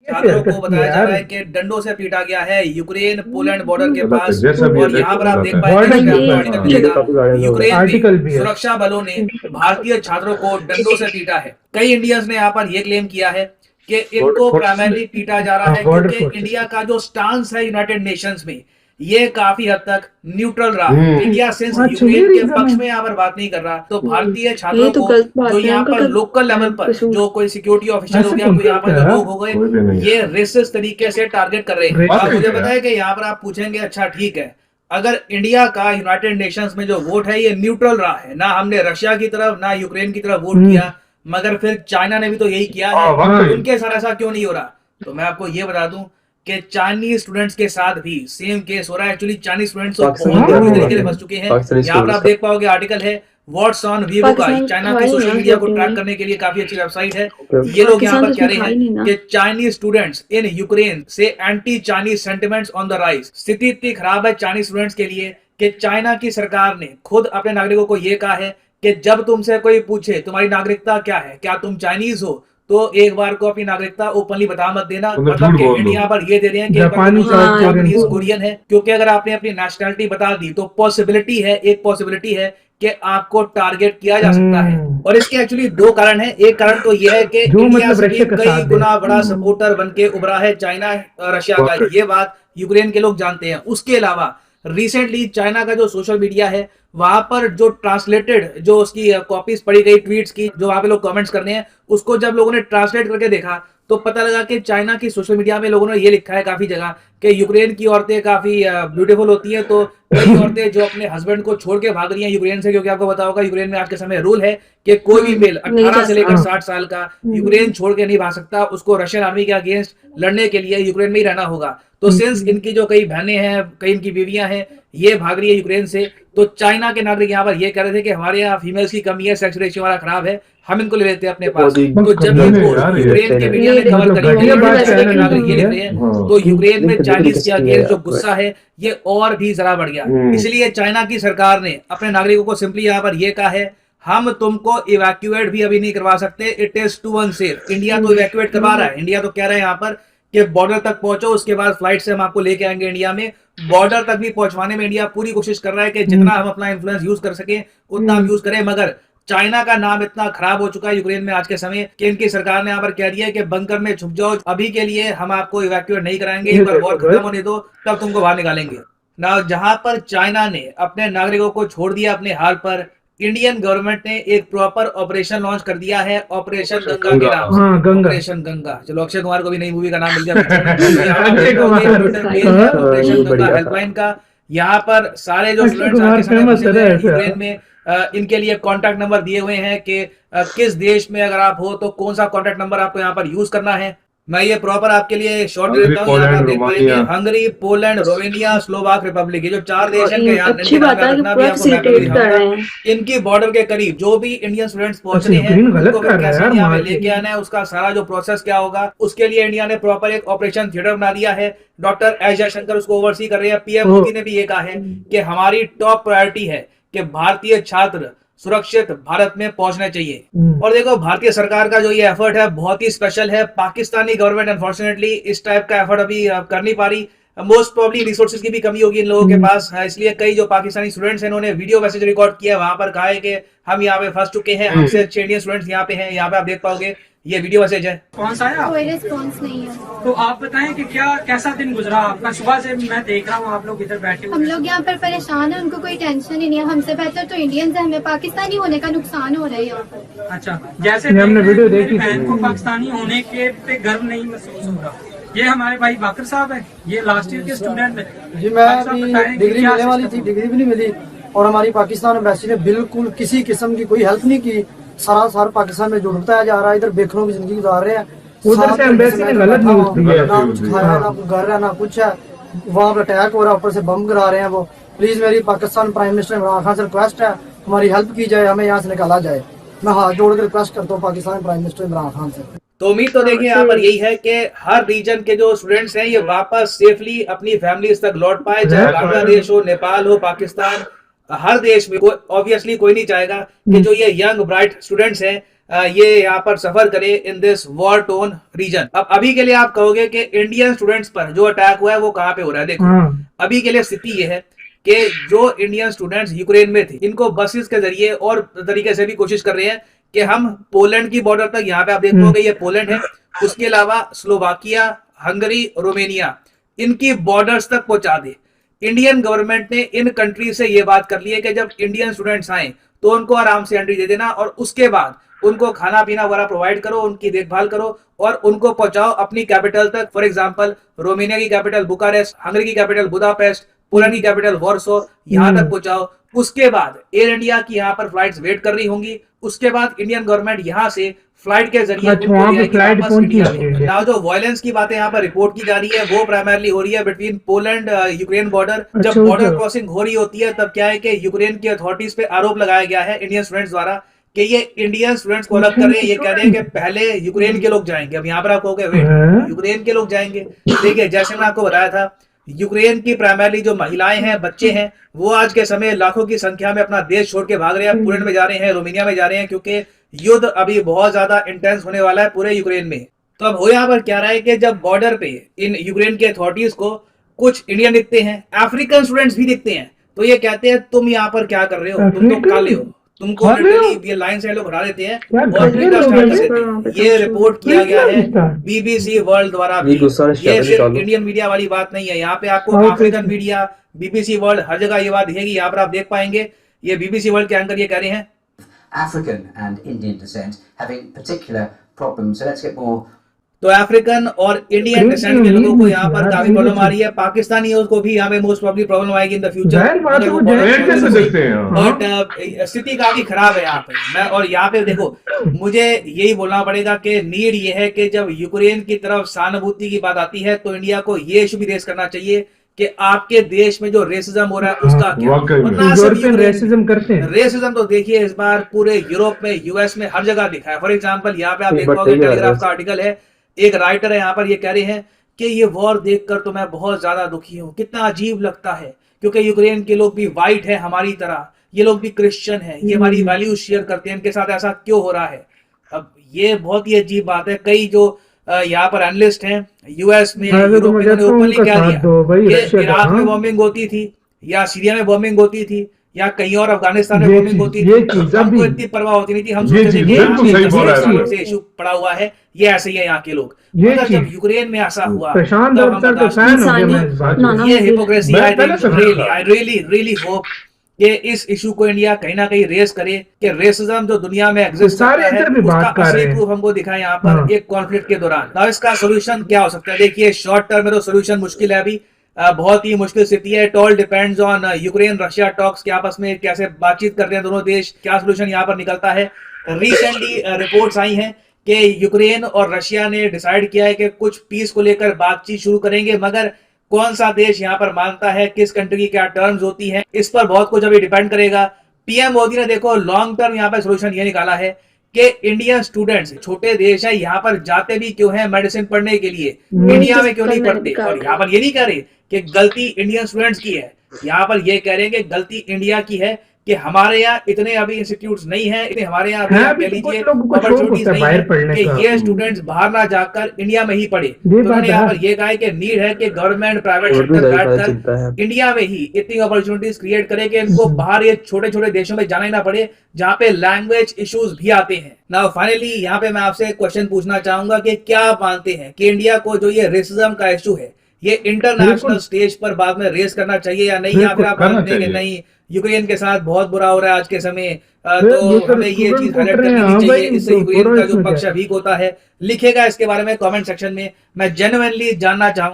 छात्रों को बताया जा रहा है कि डंडों से पीटा गया है यूक्रेन पोलैंड बॉर्डर के पास। और यहाँ पर आप देख पाएंगे आर्टिकल मिलेगा, यूक्रेन में सुरक्षा बलों ने भारतीय छात्रों को डंडों से पीटा है। कई इंडियंस ने यहाँ पर यह क्लेम किया है कि इनको प्राइमरली पीटा जा रहा है क्योंकि इंडिया का जो स्टांस है यूनाइटेड नेशंस में ये काफी हद तक न्यूट्रल रहा है। इंडिया सिंस यूक्रेन के पक्ष में यहाँ पर बात नहीं कर रहा, तो भारतीय छात्रों को जो यहाँ पर लोकल लेवल पर जो कोई सिक्योरिटी ऑफिसर हो गया, कोई यहाँ पर जो लोग हो गए, ये रेसिस्ट तरीके से टारगेट कर रहे हैं। आप मुझे बताया कि यहाँ पर आप पूछेंगे अच्छा ठीक है, अगर इंडिया का यूनाइटेड नेशंस में जो वोट है ये न्यूट्रल रहा है, ना हमने रशिया की तरफ ना यूक्रेन की तरफ वोट किया, मगर फिर चाइना ने भी तो यही किया है, उनके साथ ऐसा क्यों नहीं हो रहा? तो मैं आपको ये बता दूं कि चाइनीज स्टूडेंट्स के साथ भी सेम केस हो रहा है। एक्चुअली चाइनीज स्टूडेंट्स बहुत बुरी तरीके से फंस चुके हैं। यहाँ पर आप देख पाओगे आर्टिकल है व्हाट्स ऑन वीवो का, चाइना की सोशल मीडिया को ट्रैक करने के लिए काफी अच्छी वेबसाइट है। ये लोग यहाँ पर कह रहे हैं कि चाइनीज स्टूडेंट्स इन यूक्रेन से anti Chinese sentiments on the rise. स्थिति इतनी खराब है चाइनीज स्टूडेंट्स के लिए कि चाइना की सरकार ने खुद अपने नागरिकों को यह कहा है कि जब तुमसे कोई पूछे तुम्हारी नागरिकता क्या है, क्या तुम चाइनीज हो, तो एक बार को अपनी नागरिकता ओपनली बता मत देना। मतलब कि इंडिया पर ये दे रहे हैं कि जापानीज कोरियन है, क्योंकि अगर आपने अपनी नेशनलिटी बता दी तो पॉसिबिलिटी है, एक पॉसिबिलिटी है कि आपको टारगेट किया जा सकता है। और इसके एक्चुअली दो कारण हैं। एक कारण तो यह है कि इंडिया से कई गुना बड़ा सपोर्टर बन के उभरा है चाइना रशिया का, ये बात यूक्रेन के लोग जानते हैं। उसके अलावा रिसेंटली चाइना का जो सोशल मीडिया है वहां पर जो ट्रांसलेटेड जो उसकी कॉपीज पड़ी गई ट्वीट्स की, जो वहां पे लोग कमेंट्स करने हैं, उसको जब लोगों ने ट्रांसलेट करके देखा तो पता लगा कि चाइना की सोशल मीडिया में लोगों ने ये लिखा है काफी जगह कि यूक्रेन की औरतें काफी ब्यूटीफुल होती हैं। तो कई औरतें जो अपने हस्बैंड को छोड़ के भाग रही हैं यूक्रेन से, क्योंकि आपको पता होगा यूक्रेन में आज के समय रूल है कि कोई भी मेल 18 से लेकर 60 साल का यूक्रेन छोड़ के नहीं भाग सकता, उसको रशियन आर्मी के अगेंस्ट लड़ने के लिए यूक्रेन में ही रहना होगा। तो सिंस इनकी जो कई बहनें हैं, कई इनकी बीवियां हैं, ये भाग रही है यूक्रेन से, तो चाइना के नागरिक यहाँ पर ये कह रहे थे कि हमारे यहाँ फीमेल्स की कमी है, सेक्स रेशियो हमारा खराब है, हम इनको ले लेते हैं अपने पास। तो जब यूक्रेन के मीडिया ने खबर करी नागरिक ये लिख रहे हैं, तो यूक्रेन में चाइनीज के अगेंस्ट जो गुस्सा है ये और भी जरा बढ़ गया। इसलिए चाइना की सरकार ने अपने नागरिकों को सिंपली यहाँ पर ये कहा है, हम तुमको इवैक्यूएट भी अभी नहीं करवा सकते, it is too unsafe. India तो इवैक्यूएट करवा रहा है, इंडिया तो कह रहा है यहाँ पर कि बॉर्डर तक पहुंचो, उसके बाद फ्लाइट से हम आपको लेके आएंगे इंडिया में। बॉर्डर तक भी पहुंचवाने में इंडिया पूरी कोशिश कर रहा है कि जितना हम अपना इन्फ्लुएंस यूज कर सके उतना हम यूज करें, मगर चाइना का नाम इतना खराब हो चुका है यूक्रेन में आज के समय कि इनकी सरकार ने यहाँ पर कह दिया है कि बंकर में छुप जाओ, अभी के लिए हम आपको इवैक्यूएट नहीं कराएंगे, एक बार वॉर खत्म होने दो तब तुमको बाहर निकालेंगे ना। जहां पर चाइना ने अपने नागरिकों को छोड़ दिया अपने हाल पर, इंडियन गवर्नमेंट ने एक प्रॉपर ऑपरेशन लॉन्च कर दिया है, ऑपरेशन गंगा के नाम से। ऑपरेशन गंगा, चलो अक्षय कुमार को भी नई मूवी का नाम मिल गया। ऑपरेशन गंगा हेल्पलाइन का, यहाँ पर सारे जो स्टूडेंट्स यूक्रेन में इनके लिए कॉन्टैक्ट नंबर दिए हुए हैं कि किस देश में अगर आप हो तो कौन सा कॉन्टैक्ट नंबर आपको यहाँ पर यूज करना है। मैं ये प्रॉपर आपके लिए शॉर्ट देता हूँ, यहाँ पर देख पाएंगे Hungary, Poland, Romania, Slovak Republic, ये जो 4 देश हैं, इनकी बॉर्डर के करीब जो भी इंडियन स्टूडेंट्स पहुंच रहे हैं उनको कैसे यहाँ पे लेके आना है, उसका सारा जो प्रोसेस क्या होगा, उसके लिए इंडिया ने प्रॉपर एक ऑपरेशन थिएटर बना दिया है। डॉक्टर एस जयशंकर उसको ओवरसी कर रहे हैं। पीएम मोदी ने भी ये कहा है कि हमारी टॉप प्रायोरिटी है कि भारतीय छात्र सुरक्षित भारत में पहुंचना चाहिए। और देखो भारतीय सरकार का जो ये एफर्ट है बहुत ही स्पेशल है। पाकिस्तानी गवर्नमेंट अनफॉर्चुनेटली इस टाइप का एफर्ट अभी कर नहीं पा रही, मोस्ट प्रॉब्ली रिसोर्सेज की भी कमी होगी इन लोगों के पास, इसलिए कई जो पाकिस्तानी स्टूडेंट्स हैं इन्होंने वीडियो मैसेज रिकॉर्ड किया, वहां पर कहा है कि हम यहाँ पे फंस चुके हैं, हमसे अच्छे इंडियन स्टूडेंट्स यहाँ पे हैं। यहाँ पे आप देख पाओगे ये वीडियो मैसेज है। कौन सा आया? कोई रिस्पॉन्स नहीं है। तो आप बताएं कि क्या कैसा दिन गुजरा आपका? सुबह से मैं देख रहा हूँ आप लोग इधर बैठे, हम लोग यहाँ पर परेशान हैं, उनको कोई टेंशन ही नहीं है। हमसे बेहतर तो इंडियंस है, हमें पाकिस्तानी होने का नुकसान हो रहा है यहाँ पर। अच्छा, जैसे हमने वीडियो देखी, बहन को पाकिस्तानी होने के पे गर्व नहीं महसूस हो रहा। ये हमारे भाई बाकर साहब है, ये लास्ट ईयर के स्टूडेंट है जी। मैं डिग्री मिलने वाली थी, डिग्री भी नहीं मिली, और हमारी पाकिस्तान एम्बेसी ने बिल्कुल किसी किस्म की कोई हेल्प नहीं की। सारा पाकिस्तान में जुड़ता जा रहा है, इधर बेखरों की जिंदगी गुजार रहे हैं। उधर से एम्बेसी ने गलत न्यूज़ दी है, ना कुछ खाया, ना कुछ घर है, ना कुछ है। वहाँ पर अटैक हो रहा है, ऊपर से बम गिरा रहे हैं वो। प्लीज मेरी पाकिस्तान प्राइम मिनिस्टर इमरान खान से रिक्वेस्ट है, हमारी हेल्प की जाए, हमें यहाँ से निकाला जाए। मैं हाथ जोड़कर रिक्वेस्ट करता हूँ पाकिस्तान प्राइम मिनिस्टर इमरान खान से। तो उम्मीद तो देखिए यहाँ पर यही है कि हर रीजन के जो स्टूडेंट्स हैं ये वापस सेफली अपनी फैमिलीज तक लौट पाए, चाहे बांग्लादेश हो, नेपाल हो, पाकिस्तान, हर देश में। ऑब्वियसली कोई नहीं चाहेगा कि जो ये यंग ब्राइट स्टूडेंट्स हैं ये यहाँ पर सफर करे in this war torn region. अब अभी के लिए आप कहोगे कि इंडियन स्टूडेंट्स पर जो अटैक हुआ है वो कहाँ पे हो रहा है। देखो अभी के लिए स्थिति ये है कि जो इंडियन स्टूडेंट्स यूक्रेन में थे इनको बसेस के जरिए और तरीके से भी कोशिश कर रहे हैं कि हम पोलैंड की बॉर्डर तक, यहाँ पे आप देखोगे ये पोलैंड है, उसके अलावा स्लोवाकिया, हंगरी, रोमेनिया, इनकी बॉर्डर्स तक पहुंचा दे। इंडियन गवर्नमेंट ने इन कंट्री से ये बात कर ली है कि जब इंडियन स्टूडेंट्स आए तो उनको आराम से एंट्री दे देना और उसके बाद उनको खाना पीना वगैरह प्रोवाइड करो, उनकी देखभाल करो और उनको पहुंचाओ अपनी कैपिटल तक। फॉर एग्जांपल रोमेनिया की कैपिटल बुकारेस्ट, हंगरी की कैपिटल बुदापेस्ट, पोलैंड की कैपिटल वॉर्सो, यहाँ तक पहुंचाओ। उसके बाद एयर इंडिया की यहाँ पर फ्लाइट्स वेट कर रही होंगी। उसके बाद इंडियन गवर्नमेंट यहाँ से फ्लाइट के जरिए नाउ जो वायलेंस की बातें यहाँ पर रिपोर्ट की जा रही है वो प्राइमरली हो रही है बिटवीन पोलैंड यूक्रेन बॉर्डर। जब बॉर्डर क्रॉसिंग हो रही होती है तब क्या है कि यूक्रेन की अथॉरिटीज पे आरोप लगाया गया है इंडियन स्टूडेंट्स द्वारा कि ये इंडियन स्टूडेंट्स को अलग कर रहे हैं। ये कह रहे हैं कि पहले यूक्रेन के लोग जाएंगे। अब यहाँ पर आप कहोगे वेट, यूक्रेन के लोग जाएंगे? देखिए जैसे मैं आपको बताया था, यूक्रेन की प्राइमरली जो महिलाएं हैं, बच्चे हैं, वो आज के समय लाखों की संख्या में अपना देश छोड़ के भाग रहे हैं, पोलैंड में जा रहे हैं, रोमानिया में जा रहे हैं, क्योंकि युद्ध अभी बहुत ज्यादा इंटेंस होने वाला है पूरे यूक्रेन में। तो अब हो यहाँ पर क्या रहा है कि जब बॉर्डर पे इन यूक्रेन के अथॉरिटीज को कुछ इंडियन दिखते हैं, अफ्रीकन स्टूडेंट्स भी दिखते हैं, तो ये कहते हैं तुम यहाँ पर क्या कर रहे हो, तुम तो काले हो, तुमको ये लाइन से लोग हटा देते हैं और स्टार्ट कर देते हैं। ये रिपोर्ट किया गया है बीबीसी वर्ल्ड द्वारा भी। ये सिर्फ इंडियन मीडिया वाली बात नहीं है, यहाँ पे आपको अफ्रीकन मीडिया, बीबीसी वर्ल्ड, हर जगह ये बात दिखेगी। यहाँ पर आप देख पाएंगे ये बीबीसी वर्ल्ड के एंकर ये कह रहे हैं African and Indian descent having particular problems. So let's get more. तो अफ्रीकन और इंडियन डिसेंट के लोगों को यहाँ पर काफी प्रॉब्लम आ रही है। पाकिस्तानी को भी यहाँ पे मोस्ट प्रॉब्ली प्रॉब्लम आएगी इन द फ्यूचर। बट स्थिति काफी खराब है यहाँ पे। मैं और यहाँ पे देखो, मुझे यही बोलना पड़ेगा कि नीड ये है कि जब यूक्रेन की तरफ सहानुभूति की बात आती है तो इंडिया को ये इशू भी रेस करना चाहिए कि आपके देश में जो रेसिज्म हो रहा है उसका क्या। रेसिज्म करते हैं, रेसिज्म तो देखिए इस बार पूरे यूरोप में, यूएस में, हर जगह दिखा है। फॉर एग्जांपल यहाँ पे आप देख पाओगे टेलीग्राफ का आर्टिकल है, एक राइटर है यहाँ पर, ये कह रहे हैं कि ये वॉर देखकर तो मैं बहुत ज्यादा दुखी हूँ। कितना अजीब लगता है, क्योंकि यूक्रेन के लोग भी वाइट है हमारी तरह, ये लोग भी क्रिश्चियन है, ये हमारी वैल्यूज शेयर करते हैं, इनके साथ ऐसा क्यों हो रहा है। अब ये बहुत ही अजीब बात है। कई जो यहाँ पर एनालिस्ट हैं यूएस में, यूरोप में, उन्होंने ओपनली कह दिया कि इराक में बॉम्बिंग होती थी या सीरिया में बॉम्बिंग होती थी या कहीं और अफगानिस्तान में बॉम्बिंग होती थी, हमको इतनी परवाह होती नहीं थी। हम सोचते थे कि इशू पड़ा हुआ है, ये ऐसे ही है यहाँ के लोग। मगर जब यूक्रेन में ऐसा हुआ ये हिपोक्रेसी, आई रियली होप कि इस इशू को इंडिया कहीं ना कहीं रेस करे कि रेसिज्म जो दुनिया में एग्जिस्ट करता है उसका असली प्रूफ हमको दिखाए यहाँ पर एक कॉन्फ्लिक्ट के दौरान। अब इसका सोल्यूशन क्या हो सकता है? देखिए शॉर्ट टर्म में तो सोल्यूशन मुश्किल है, अभी बहुत ही मुश्किल स्थिति है। It all depends on Ukraine Russia talks के आपस में कैसे बातचीत करते हैं दोनों देश, क्या सोल्यूशन यहाँ पर निकलता है। रिसेंटली रिपोर्ट्स आई हैं कि यूक्रेन और रशिया ने डिसाइड किया है कि कुछ पीस को लेकर बातचीत शुरू करेंगे, मगर कौन सा देश यहाँ पर मानता है, किस कंट्री की क्या टर्म्स होती हैं, इस पर बहुत कुछ अभी डिपेंड करेगा। पीएम मोदी ने देखो लॉन्ग टर्म यहाँ पर सोल्यूशन ये निकाला है कि इंडियन स्टूडेंट्स, छोटे देश है, यहाँ पर जाते भी क्यों है मेडिसिन पढ़ने के लिए, इंडिया में क्यों नहीं पढ़ते। और यहाँ पर ये नहीं कह रहे कि गलती इंडियन स्टूडेंट्स की है, यहाँ पर ये कह रहे हैं कि गलती इंडिया की है कि हमारे यहाँ इतने अभी इंस्टीट्यूट्स नहीं है, इतने हमारे यहाँ कह लीजिए अपॉर्चुनिटीज नहीं है कि ये स्टूडेंट्स बाहर ना जाकर इंडिया में ही पढ़े। तो उन्होंने यहाँ पर ये कहा है कि नीड है कि गवर्नमेंट प्राइवेट सेक्टर बैठकर इंडिया में ही इतनी अपॉर्चुनिटीज क्रिएट करे कि इनको बाहर ये छोटे छोटे देशों में जाना ही ना पड़े जहाँ पे लैंग्वेज इश्यूज भी आते हैं। नाउ फाइनली यहाँ पे मैं आपसे एक क्वेश्चन पूछना चाहूंगा कि क्या आप मानते हैं कि इंडिया को जो ये रेसिज्म का इशू है ये इंटरनेशनल स्टेज पर बाद में रेस करना चाहिए या नहीं, या फिर आप मानते हैं कि नहीं यूक्रेन के साथ बहुत बुरा हो रहा है आज के समय, तो हमें ये चीज हाईलाइट करनी चाहिए, इससे यूक्रेन का जो पक्ष वीक होता है। लिखेगा इसके बारे में कमेंट सेक्शन में, मैं जेन्युइनली जानना चाहूंगा।